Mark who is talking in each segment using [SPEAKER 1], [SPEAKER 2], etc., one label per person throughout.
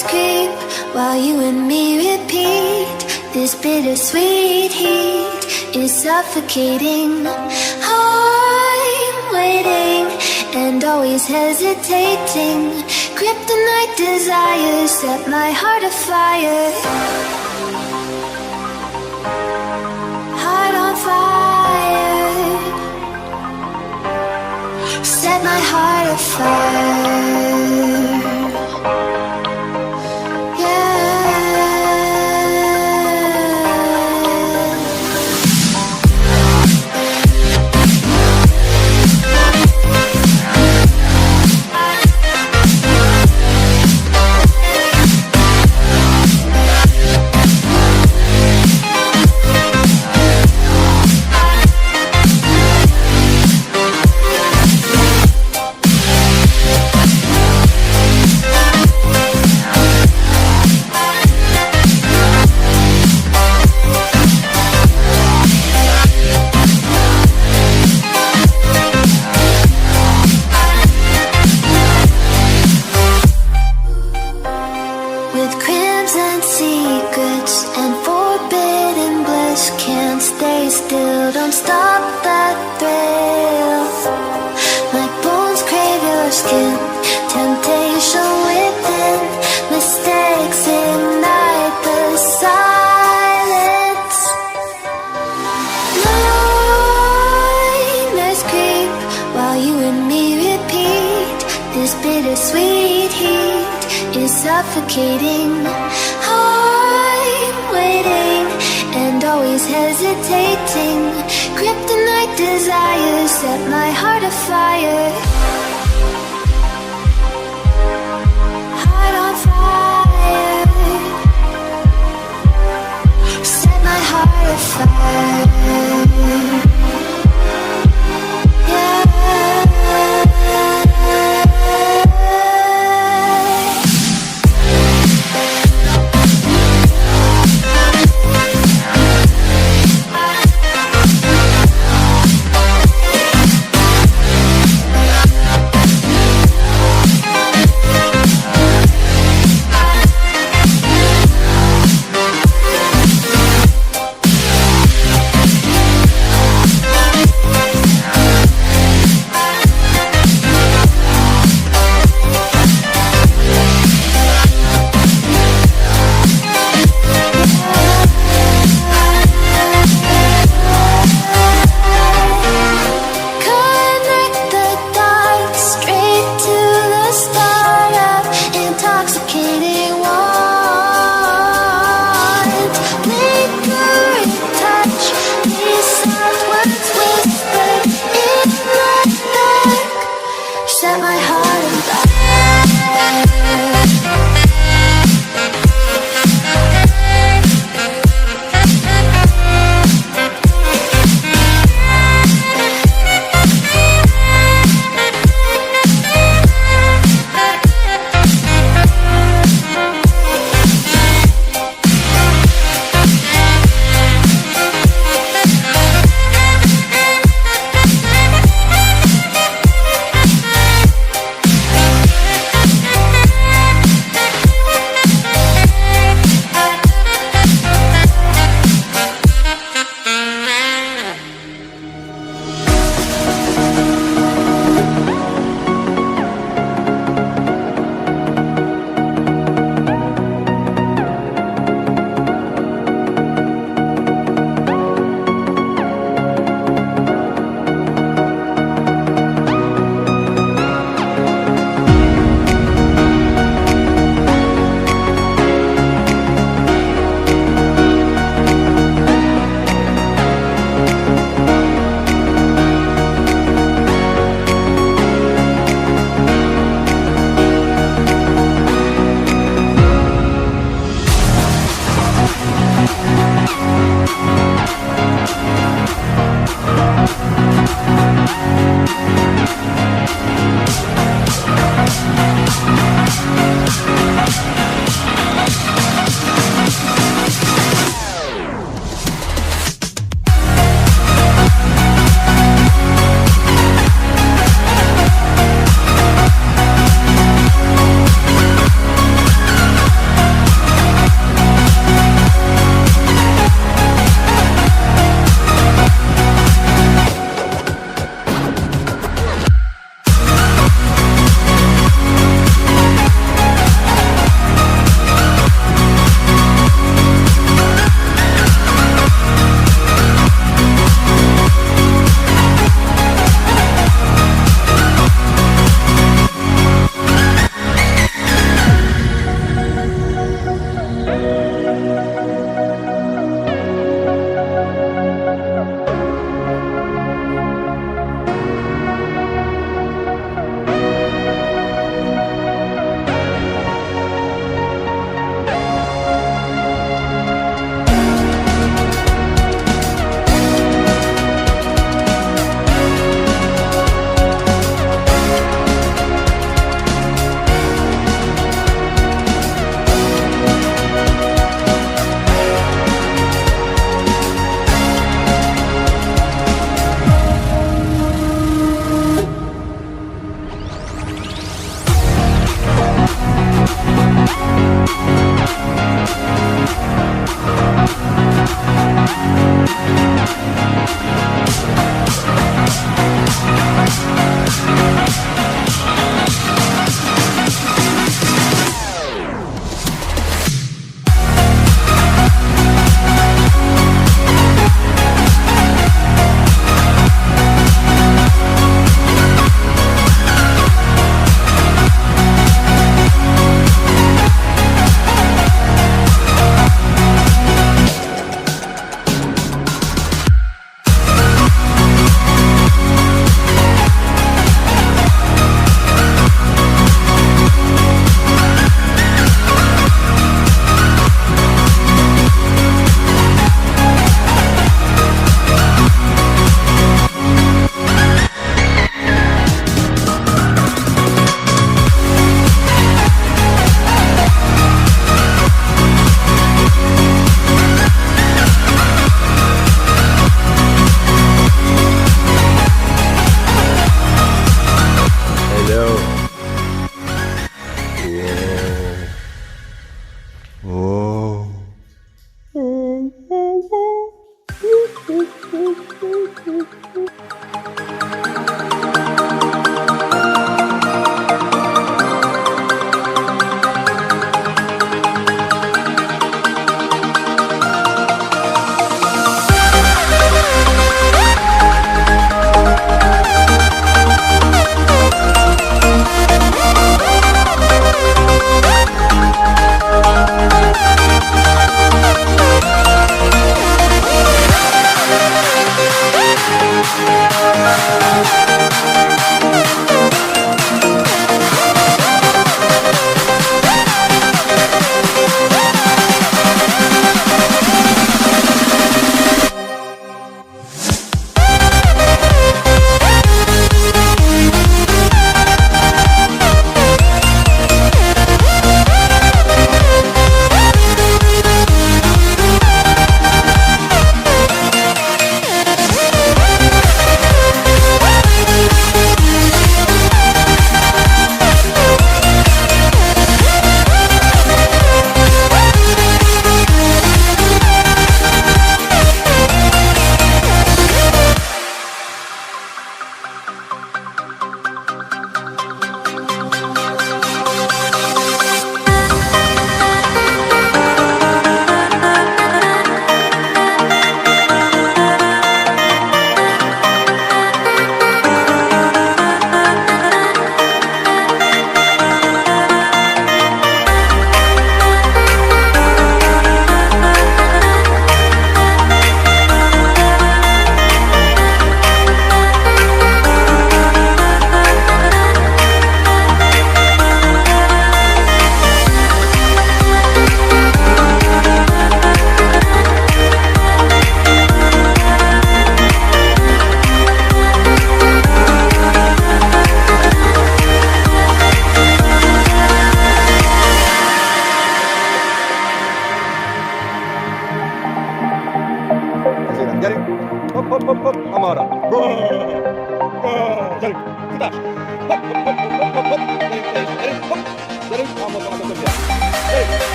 [SPEAKER 1] Nightmares creep while you and me repeat. This bittersweet heat is suffocating. I'm waiting and always hesitating. Kryptonite desires set my heart afire. Heart on fire. Set my heart afire. Suffocating. I'm waiting and always hesitating. Kryptonite desires set my heart afire. Heart on fire. Set my heart afire.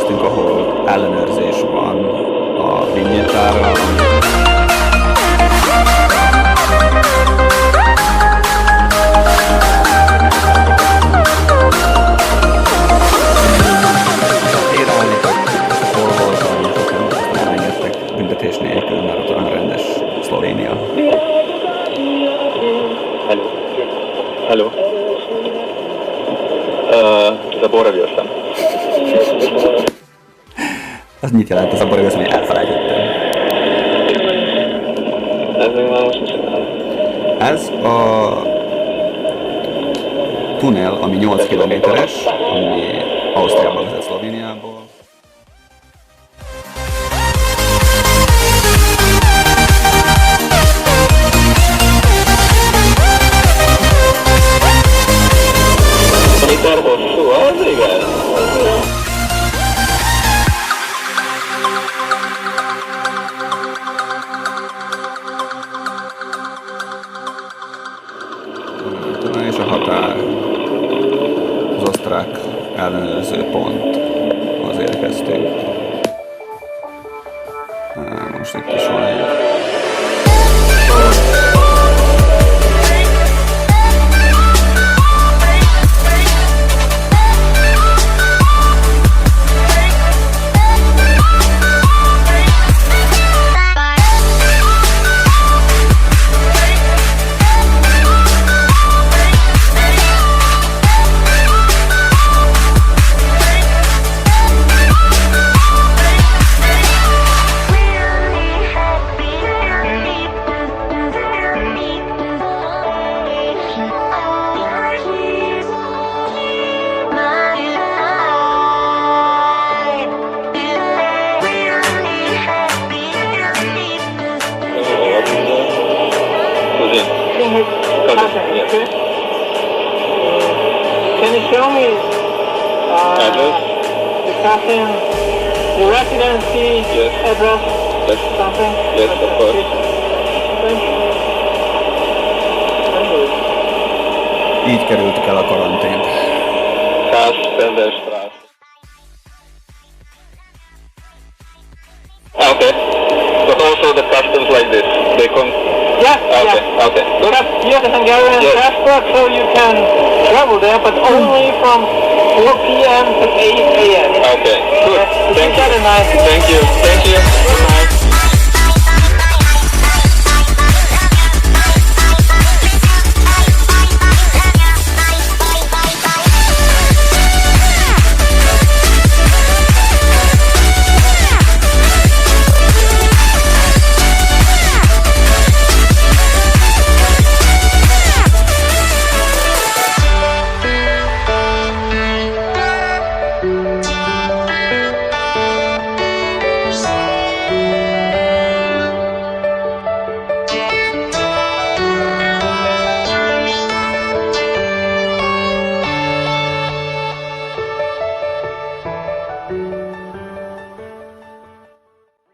[SPEAKER 2] érkeztünk, ahol ellenőrzés van a vinyettára. Büntetés nélkül, mert ott olyan rendes Szlovénia.
[SPEAKER 3] Hello. Hello. Zaboravio sam.
[SPEAKER 2] Az mit jelent? Zaboravio sam, hogy elfelejtettem. Ez a tunnel, ami 8 kilométeres, ami Ausztriából vezet Szlovéniából.
[SPEAKER 3] Hosszú, az igen.
[SPEAKER 2] És a határ, az osztrák ellenőrző ponthoz érkeztünk. Most itt is van egy...
[SPEAKER 4] Can you show me
[SPEAKER 3] Address?
[SPEAKER 4] the crossing, the residency
[SPEAKER 3] Yes.
[SPEAKER 4] address,
[SPEAKER 3] Yes.
[SPEAKER 4] something?
[SPEAKER 3] Yes, of course.
[SPEAKER 2] Így kerültük el a karantént.
[SPEAKER 3] Káspenderstraße. Okay. But also the customs like this, they come...
[SPEAKER 4] Yeah,
[SPEAKER 3] Okay,
[SPEAKER 4] yeah.
[SPEAKER 3] okay.
[SPEAKER 4] Because you have a Hungarian
[SPEAKER 3] Yes.
[SPEAKER 4] passport, so you can travel there, but only from 4 p.m. to 8 a.m.
[SPEAKER 3] Okay, good.
[SPEAKER 4] Is
[SPEAKER 3] Thank
[SPEAKER 4] that
[SPEAKER 3] you.
[SPEAKER 4] a nice?
[SPEAKER 3] Thank you. Thank you. Good night.